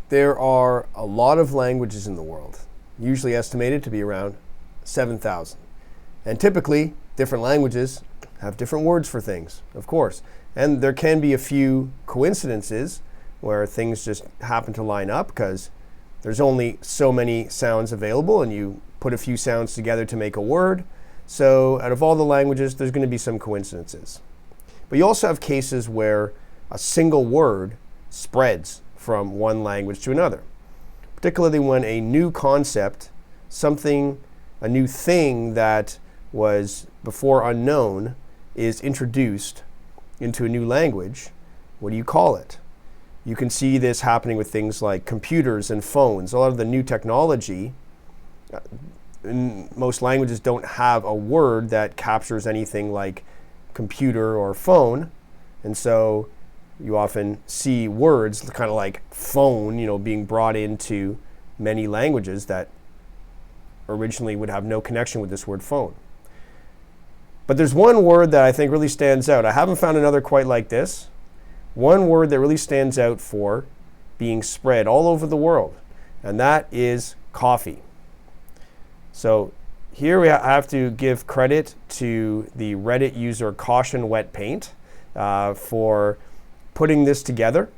There are a lot of languages in the world, usually estimated to be around 7,000. And typically, different languages have different words for things, of course. And there can be a few coincidences where things just happen to line up because there's only so many sounds available and you put a few sounds together to make a word. So out of all the languages, there's going to be some coincidences. But you also have cases where a single word spreads from one language to another, particularly when a new concept, a new thing that was before unknown is introduced into a new language. What do you call it? You can see this happening with things like computers and phones. A lot of the new technology, in most languages don't have a word that captures anything like computer or phone, and so you often see words kind of like phone, being brought into many languages that originally would have no connection with this word phone. But there's one word that I think really stands out. I haven't found another quite like this. One word that really stands out for being spread all over the world, and that is coffee. So here we have to give credit to the Reddit user Caution Wet Paint for putting this together,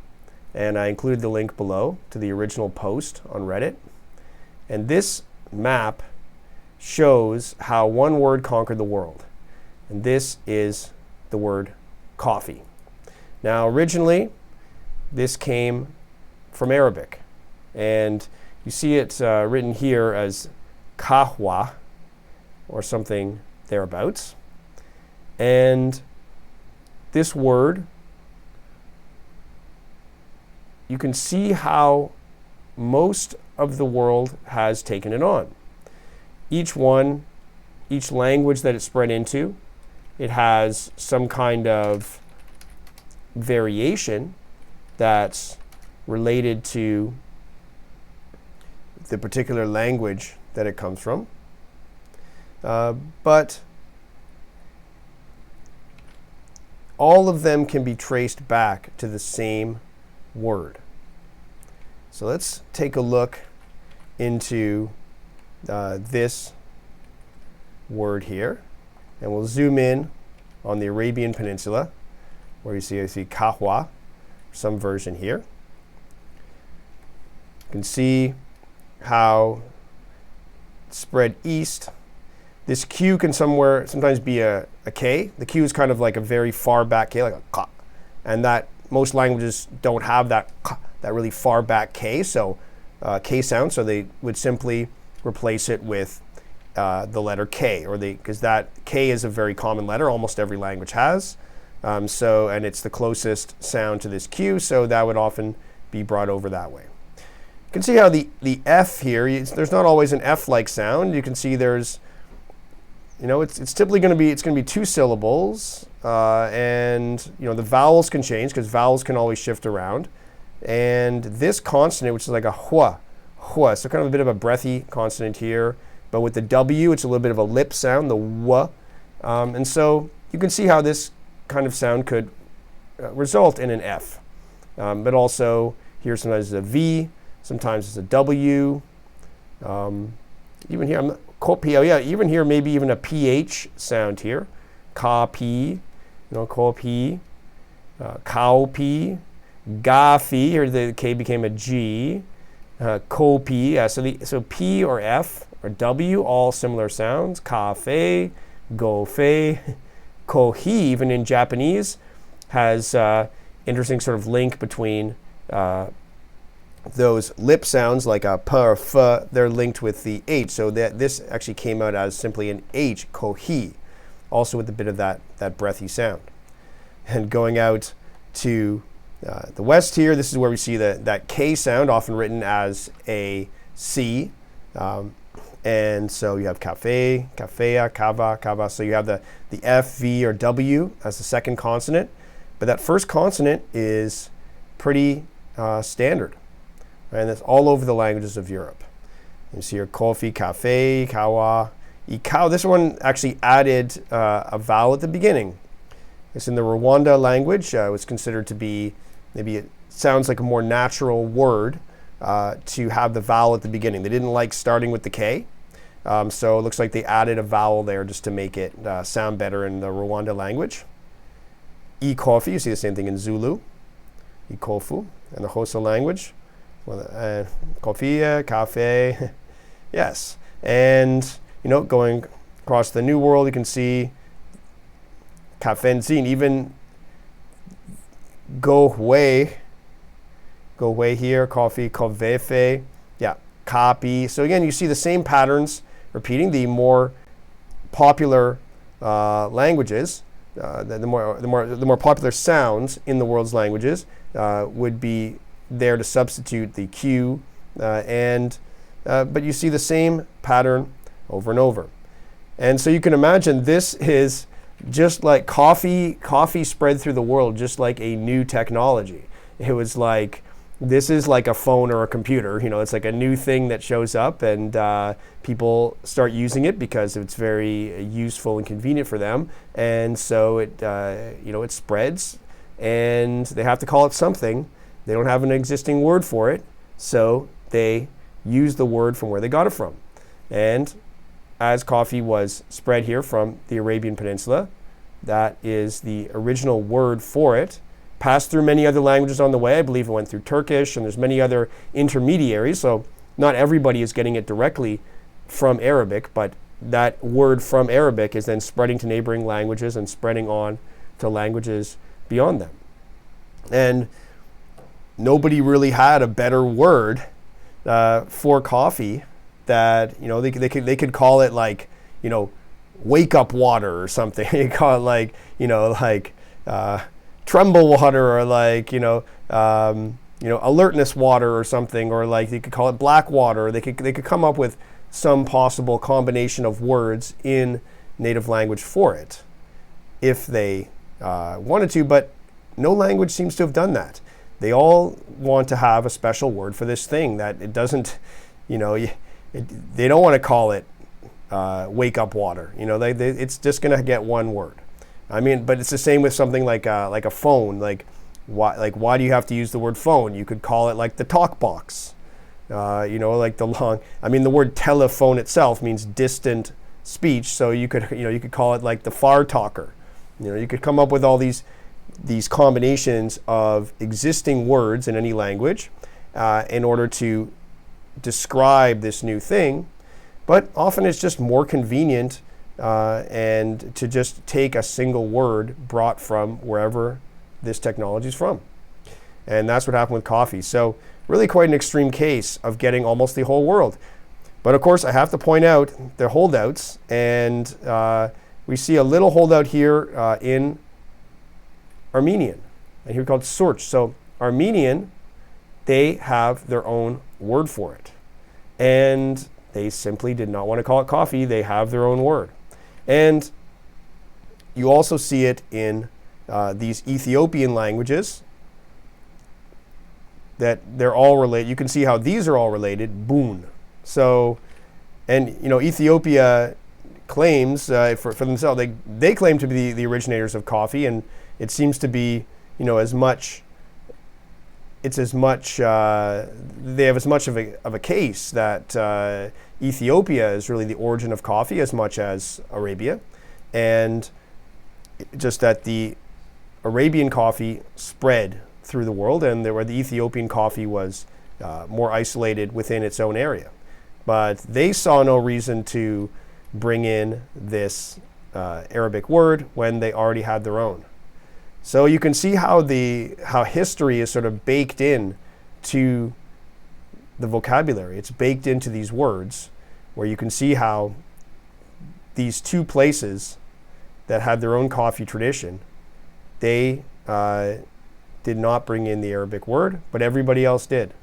and I included the link below to the original post on Reddit. And this map shows how one word conquered the world, and this is the word coffee. Now originally this came from Arabic, and you see it written here as kahwa or something thereabouts, and this word, you can see how most of the world has taken it on. Each language that it spread into, it has some kind of variation that's related to the particular language that it comes from. But all of them can be traced back to the same word. So let's take a look into this word here, and we'll zoom in on the Arabian Peninsula, where I see kahwa, some version here. You can see how it's spread east. This Q can sometimes be a K. The Q is kind of like a very far back K, like a ka, and that most languages don't have that really far back K, so K sound, so they would simply replace it with the letter K, because that K is a very common letter, almost every language has. And it's the closest sound to this Q, so that would often be brought over that way. You can see how the F here, there's not always an F-like sound. You can see there's, it's typically going to be two syllables, and the vowels can change because vowels can always shift around. And this consonant, which is like a hua, so kind of a bit of a breathy consonant here, but with the W, it's a little bit of a lip sound, the wa. And so you can see how this kind of sound could result in an F. But also here sometimes it's a V, sometimes it's a W. Even here, even here maybe even a PH sound here. Ka-P, ko-P, cow-P, ga-Fi, here the K became a G, ko-P, so P or F or W, all similar sounds. Ka-Fe, go-Fe, ko-Hi, even in Japanese, has interesting sort of link between those lip sounds like a P or F, they're linked with the H. So this actually came out as simply an H, ko-Hi, also with a bit of that breathy sound. And going out to the west here, this is where we see that K sound, often written as a C. And so you have cafe, cafea, cava, cava. So you have the F, V, or W as the second consonant. But that first consonant is pretty standard. Right? And that's all over the languages of Europe. You see here coffee, cafe, kawa, ikao. This one actually added a vowel at the beginning. It's in the Rwanda language. It was considered to be, maybe it sounds like a more natural word to have the vowel at the beginning. They didn't like starting with the K. So it looks like they added a vowel there just to make it sound better in the Rwanda language. Ikofi, you see the same thing in Zulu. Ikofu, in the Xhosa language. Kofia, cafe, yes. And, going across the New World, you can see kafenzin, even go way here, coffee, kovefe, yeah, copy. So again, you see the same patterns repeating. The more popular languages, the more popular sounds in the world's languages would be there to substitute the Q, but you see the same pattern over and over. And so you can imagine this is just like coffee spread through the world, just like a new technology. It was like, this is like a phone or a computer. It's like a new thing that shows up, and people start using it because it's very useful and convenient for them. And so it spreads, and they have to call it something. They don't have an existing word for it, so they use the word from where they got it from. And as coffee was spread here from the Arabian Peninsula, that is the original word for it. Passed through many other languages on the way. I believe it went through Turkish, and there's many other intermediaries, so not everybody is getting it directly from Arabic, but that word from Arabic is then spreading to neighboring languages and spreading on to languages beyond them. And nobody really had a better word for coffee that, they could call it like, wake up water or something. You call it like, tremble water, or like, alertness water or something, or like they could call it black water. They could come up with some possible combination of words in native language for it if they wanted to, but no language seems to have done that. They all want to have a special word for this thing that it doesn't, they don't want to call it wake up water. It's just going to get one word. I mean, but it's the same with something like a phone. Like why do you have to use the word phone? You could call it like the talk box. Like the long. I mean, the word telephone itself means distant speech, so you could call it like the far talker. You could come up with all these combinations of existing words in any language in order to describe this new thing, but often it's just more convenient and to just take a single word brought from wherever this technology is from. And that's what happened with coffee. So really quite an extreme case of getting almost the whole world. But of course, I have to point out the holdouts, and we see a little holdout here in Armenian, and here called surch. So Armenian, they have their own word for it. And they simply did not want to call it coffee. They have their own word. And you also see it in these Ethiopian languages that they're all related. You can see how these are all related, boon. So, and Ethiopia claims for themselves, they claim to be the originators of coffee, and it seems to be, they have as much of a case that Ethiopia is really the origin of coffee as much as Arabia, and just that the Arabian coffee spread through the world, and where the Ethiopian coffee was more isolated within its own area. But they saw no reason to bring in this Arabic word when they already had their own. So you can see how history is sort of baked in to the vocabulary. It's baked into these words, where you can see how these two places that had their own coffee tradition, they did not bring in the Arabic word, but everybody else did.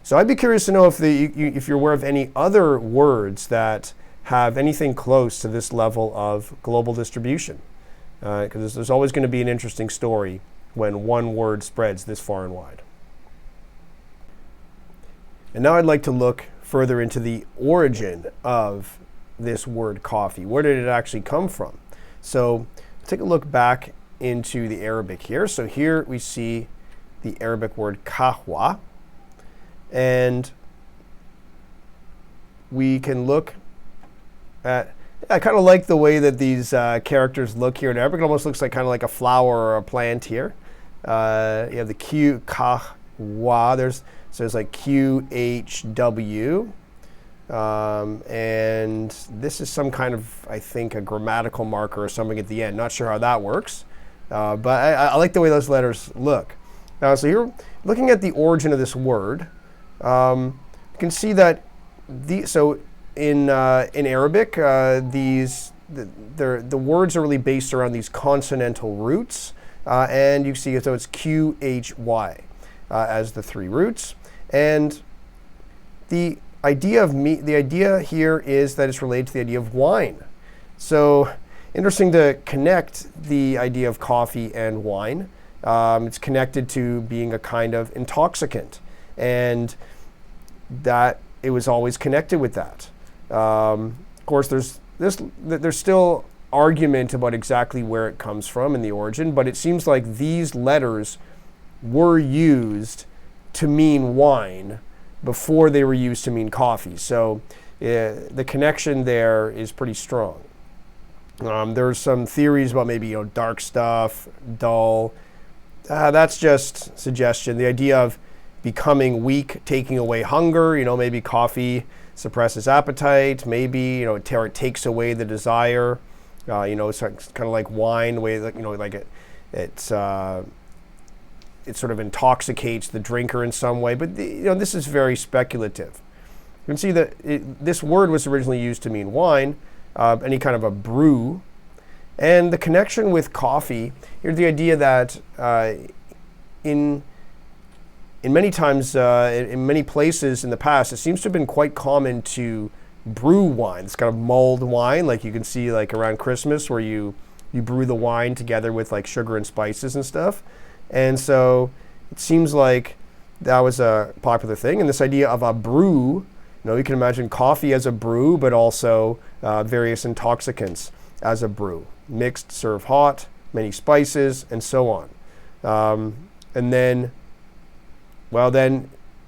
So I'd be curious to know if you're aware of any other words that have anything close to this level of global distribution. Because there's always going to be an interesting story when one word spreads this far and wide. And now I'd like to look further into the origin of this word coffee. Where did it actually come from? So take a look back into the Arabic here. So here we see the Arabic word kahwa. And we can look at, I kind of like the way that these characters look here in Arabic. It almost looks like kind of like a flower or a plant here. You have the Q, Kah, Wa. There's like Q, H, W. And this is some kind of, I think, a grammatical marker or something at the end. Not sure how that works. But I like the way those letters look. So here, looking at the origin of this word, you can see that in Arabic, the words are really based around these consonantal roots, and you see so it's Q, H, Y as the three roots, and the idea here is that it's related to the idea of wine. So interesting to connect the idea of coffee and wine. It's connected to being a kind of intoxicant, and that it was always connected with that. Of course, there's still argument about exactly where it comes from in the origin, but it seems like these letters were used to mean wine before they were used to mean coffee. So the connection there is pretty strong. There's some theories about maybe dark stuff, dull. That's just suggestion. The idea of becoming weak, taking away hunger. Maybe coffee suppresses appetite. Maybe it takes away the desire. It's kind of like wine, the way that it sort of intoxicates the drinker in some way. But this is very speculative. You can see that this word was originally used to mean wine, any kind of a brew, and the connection with coffee. Here's the idea that in many times, in many places in the past, it seems to have been quite common to brew wine. It's kind of mulled wine, like you can see like around Christmas, where you brew the wine together with like sugar and spices and stuff. And so it seems like that was a popular thing. And this idea of a brew, you can imagine coffee as a brew, but also various intoxicants as a brew. Mixed, serve hot, many spices, and so on. And then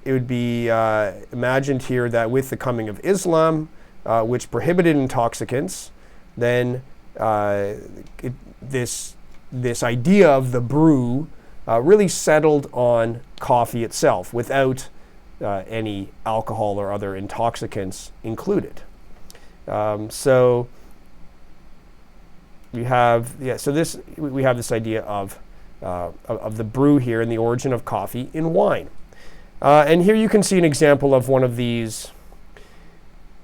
it would be imagined here that with the coming of Islam, which prohibited intoxicants, then this idea of the brew really settled on coffee itself without any alcohol or other intoxicants included. So we have this idea of the brew here and the origin of coffee in wine. And here you can see an example of one of these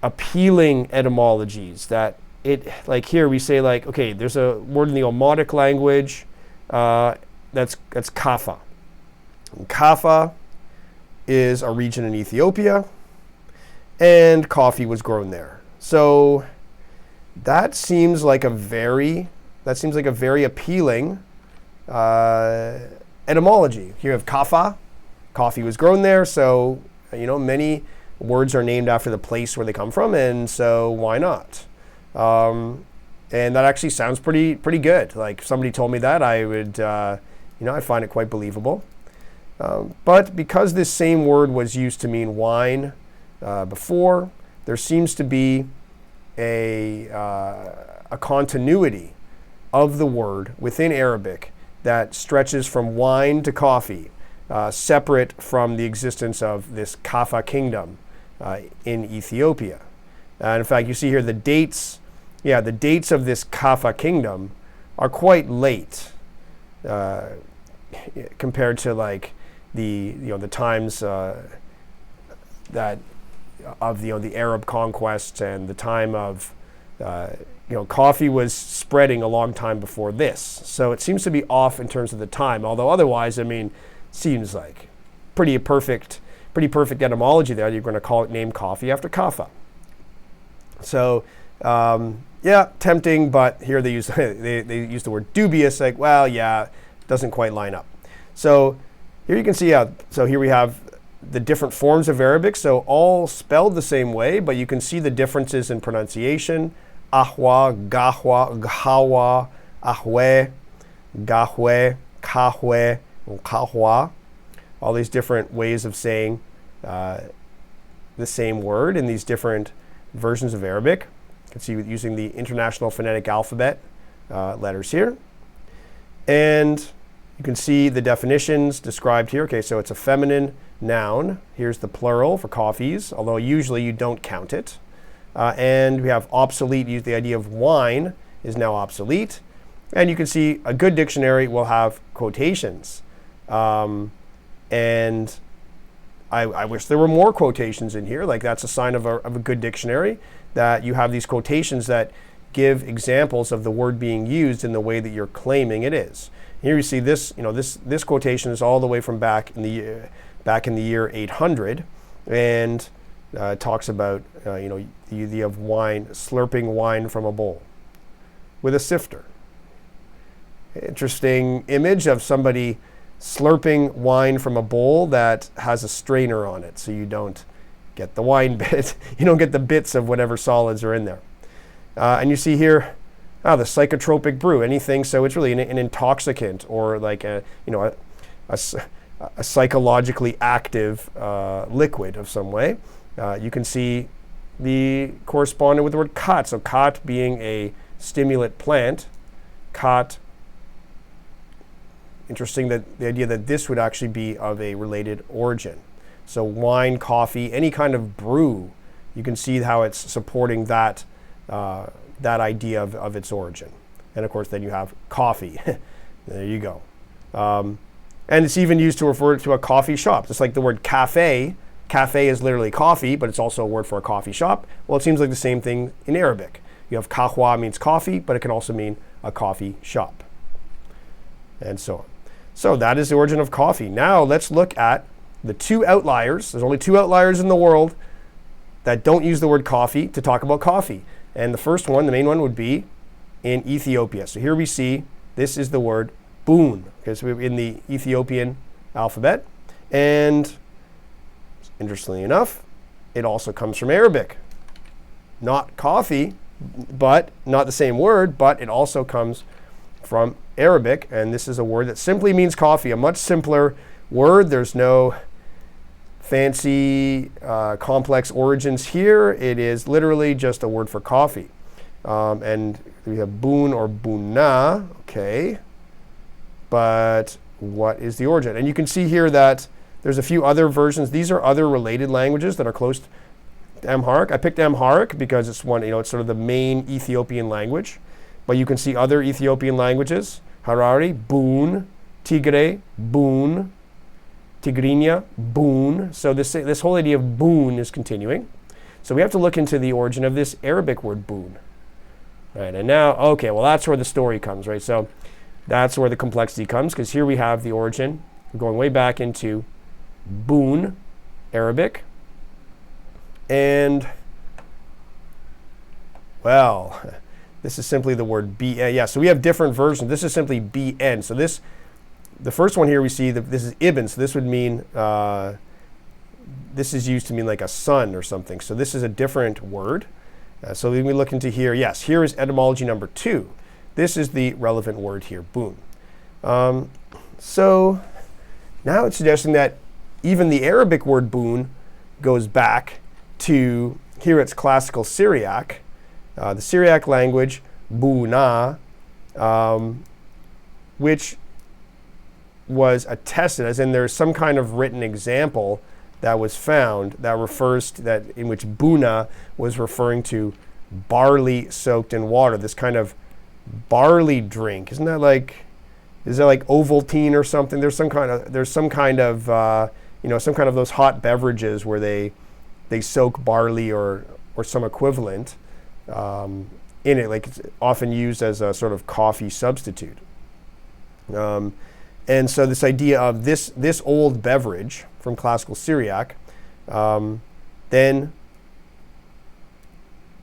appealing etymologies that like here we say like, okay, there's a word in the Omotic language that's Kaffa. And Kaffa is a region in Ethiopia, and coffee was grown there. So that seems like a very appealing etymology. Here you have Kaffa, coffee was grown there, so many words are named after the place where they come from, and so why not? And that actually sounds pretty good. Like if somebody told me that, I would I'd find it quite believable. But because this same word was used to mean wine before, there seems to be a continuity of the word within Arabic that stretches from wine to coffee, separate from the existence of this Kaffa kingdom in Ethiopia. And in fact, you see here the dates of this Kaffa kingdom are quite late compared to like the times that of the Arab conquest and the time of coffee was spreading a long time before this. So it seems to be off in terms of the time, although otherwise, seems like pretty perfect etymology there. You're going to name coffee after Kaffa. So tempting, but here they use they use the word dubious, like, well, yeah, doesn't quite line up. So here you can see, so here we have the different forms of Arabic, so all spelled the same way, but you can see the differences in pronunciation. Ahwa, gahwa, ghawa, ahwe, gahwe, kahwe, and kahwa. All these different ways of saying the same word in these different versions of Arabic. You can see using the International Phonetic Alphabet letters here. And you can see the definitions described here. Okay, so it's a feminine noun. Here's the plural for coffees, although usually you don't count it. And we have obsolete. The idea of wine is now obsolete. And you can see a good dictionary will have quotations. And I wish there were more quotations in here. Like, that's a sign of a good dictionary, that you have these quotations that give examples of the word being used in the way that you're claiming it is. Here you see this. This quotation is all the way from back in the year 800, and talks about the idea of wine, slurping wine from a bowl with a sifter. Interesting image of somebody slurping wine from a bowl that has a strainer on it, so you don't get the wine bit. You don't get the bits of whatever solids are in there. And you see here, the psychotropic brew, anything. So it's really an intoxicant, or like a psychologically active liquid of some way. You can see the correspondent with the word khat. So khat being a stimulant plant, khat. Interesting that the idea that this would actually be of a related origin. So wine, coffee, any kind of brew, you can see how it's supporting that idea of its origin. And of course, then you have coffee. There you go. And it's even used to refer to a coffee shop. Just like the word cafe. Cafe is literally coffee, but it's also a word for a coffee shop. Well, it seems like the same thing in Arabic. You have kahwa, means coffee, but it can also mean a coffee shop. And so on. So that is the origin of coffee. Now let's look at the two outliers. There's only two outliers in the world that don't use the word coffee to talk about coffee. And the first one, the main one, would be in Ethiopia. So here we see, this is the word boon. Okay, so we're in the Ethiopian alphabet. And interestingly enough, it also comes from Arabic. Not coffee, but not the same word, but it also comes from Arabic, and this is a word that simply means coffee, a much simpler word. There's no fancy complex origins here. It is literally just a word for coffee. And we have boon or bunna, okay. But what is the origin? And you can see here that there's a few other versions. These are other related languages that are close to Amharic. I picked Amharic because it's one, it's sort of the main Ethiopian language. But you can see other Ethiopian languages. Harari, boon. Tigray, boon. Tigrinya, boon. So this whole idea of boon is continuing. So we have to look into the origin of this Arabic word boon. Right, and now, okay, well, that's where the story comes, right? So that's where the complexity comes, because here we have the origin. We're going way back into boon, Arabic. And, well, this is simply the word bn. Yeah, so we have different versions. This is simply bn. So the first one here we see that this is ibn. So this would mean, this is used to mean like a son or something. So this is a different word. So when we look into here, yes, here is etymology number 2. This is the relevant word here, boon. So now it's suggesting that even the Arabic word boon goes back to, here it's classical Syriac. The Syriac language, buna, which was attested, as in there's some kind of written example that was found that refers to that, in which buna was referring to barley soaked in water, this kind of barley drink. Isn't that like, is that like Ovaltine or something? There's some kind of some kind of those hot beverages where they soak barley or some equivalent in it, like it's often used as a sort of coffee substitute. And so this idea of this old beverage from classical Syriac then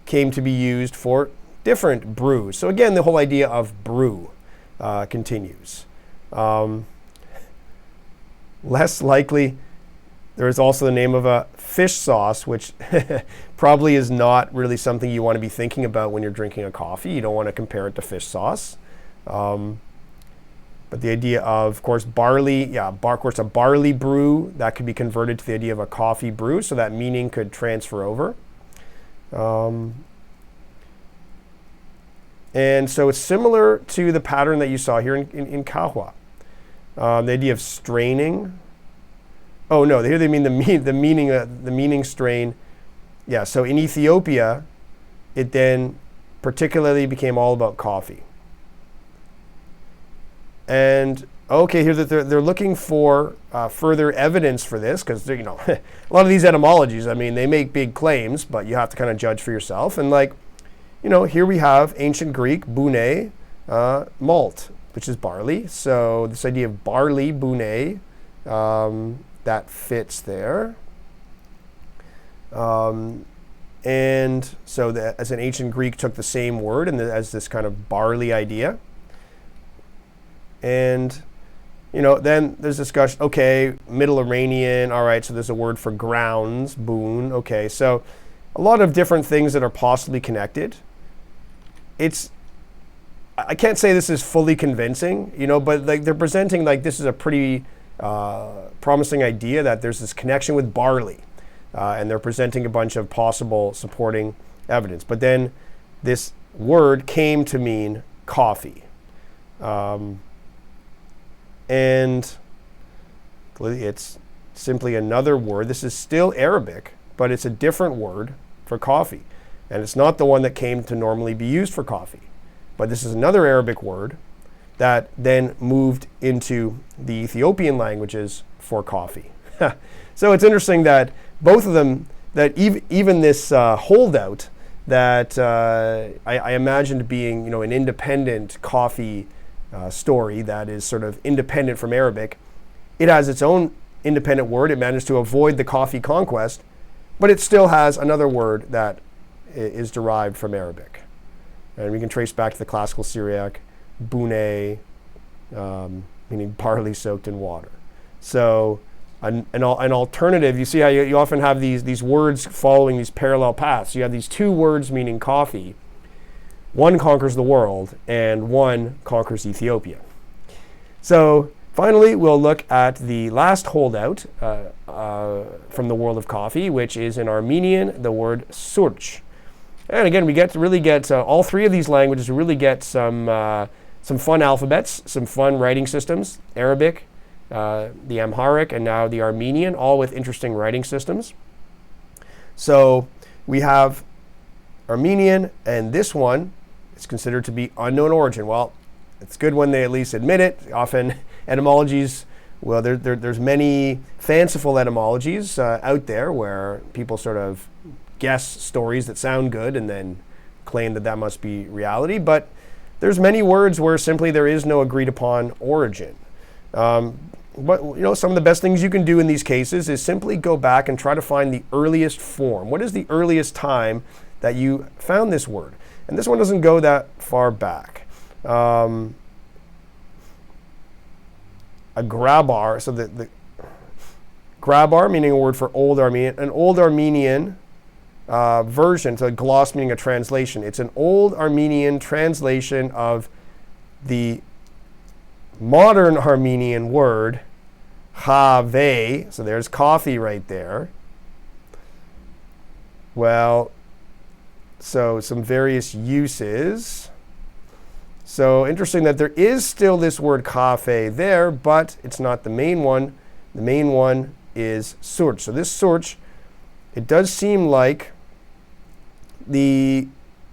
came to be used for different brews. So again, the whole idea of brew continues. Less likely, there is also the name of a fish sauce, which probably is not really something you want to be thinking about when you're drinking a coffee. You don't want to compare it to fish sauce. But the idea of course, barley, of course, a barley brew, that could be converted to the idea of a coffee brew, so that meaning could transfer over. And so it's similar to the pattern that you saw here in Kahwa. The idea of straining. Oh no, here they mean the meaning strain. Yeah, so in Ethiopia, it then particularly became all about coffee. And okay, here that they're looking for further evidence for this, because a lot of these etymologies, I mean, they make big claims, but you have to kind of judge for yourself. And here we have ancient Greek bune, malt, which is barley. So this idea of barley bune, that fits there. And so as an ancient Greek took the same word and as this kind of barley idea. And, then there's discussion, okay, Middle Iranian, all right, so there's a word for grounds, boon, okay. So a lot of different things that are possibly connected. I can't say this is fully convincing, but they're presenting this is a pretty promising idea that there's this connection with barley. And they're presenting a bunch of possible supporting evidence. But then this word came to mean coffee. And it's simply another word. This is still Arabic, but it's a different word for coffee. And it's not the one that came to normally be used for coffee. But this is another Arabic word that then moved into the Ethiopian languages for coffee. So it's interesting that both of them, that even this holdout that I imagined being an independent coffee story that is sort of independent from Arabic, it has its own independent word. It managed to avoid the coffee conquest, but it still has another word that is derived from Arabic. And we can trace back to the classical Syriac, bune, meaning barley soaked in water. So an alternative, you see how you often have these words following these parallel paths. You have these two words meaning coffee. One conquers the world and one conquers Ethiopia. So finally, we'll look at the last holdout from the world of coffee, which is in Armenian, the word surch. And again, we really get all three of these languages. We really get some fun alphabets, some fun writing systems: Arabic, the Amharic, and now the Armenian, all with interesting writing systems. So we have Armenian, and this one is considered to be unknown origin. Well, it's good when they at least admit it. Often etymologies, well, there's many fanciful etymologies out there where people sort of guess stories that sound good and then claim that must be reality. But there's many words where simply there is no agreed upon origin. But some of the best things you can do in these cases is simply go back and try to find the earliest form. What is the earliest time that you found this word? And this one doesn't go that far back. A grabar, so the grabar meaning a word for old Armenian, an old Armenian version, so a gloss meaning a translation. It's an old Armenian translation of the modern Armenian word have, so there's coffee right there. Well, so some various uses. So interesting that there is still this word cafe there, but it's not the main one. The main one is surch. So this surch, it does seem like the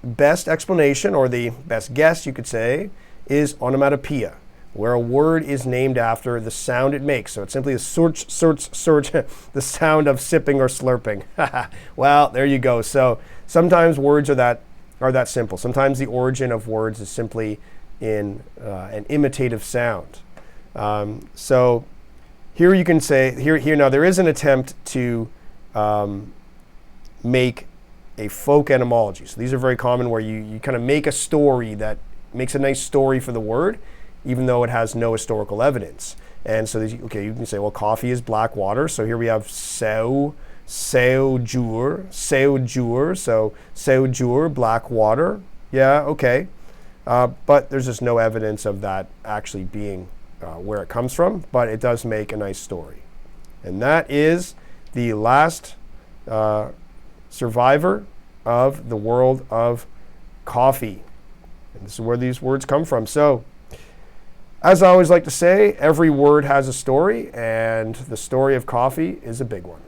best explanation, or the best guess you could say, is onomatopoeia, where a word is named after the sound it makes. So it's simply a surch, the sound of sipping or slurping. Well, there you go. So sometimes words are that simple. Sometimes the origin of words is simply in an imitative sound. So here you can say, here now there is an attempt to make a folk etymology. So these are very common, where you kind of make a story that makes a nice story for the word, even though it has no historical evidence. And so, you can say, well, coffee is black water. So here we have seujur, so seujur, black water. Yeah, okay. But there's just no evidence of that actually being where it comes from, but it does make a nice story. And that is the last survivor of the world of coffee. And this is where these words come from. So, as I always like to say, every word has a story, and the story of coffee is a big one.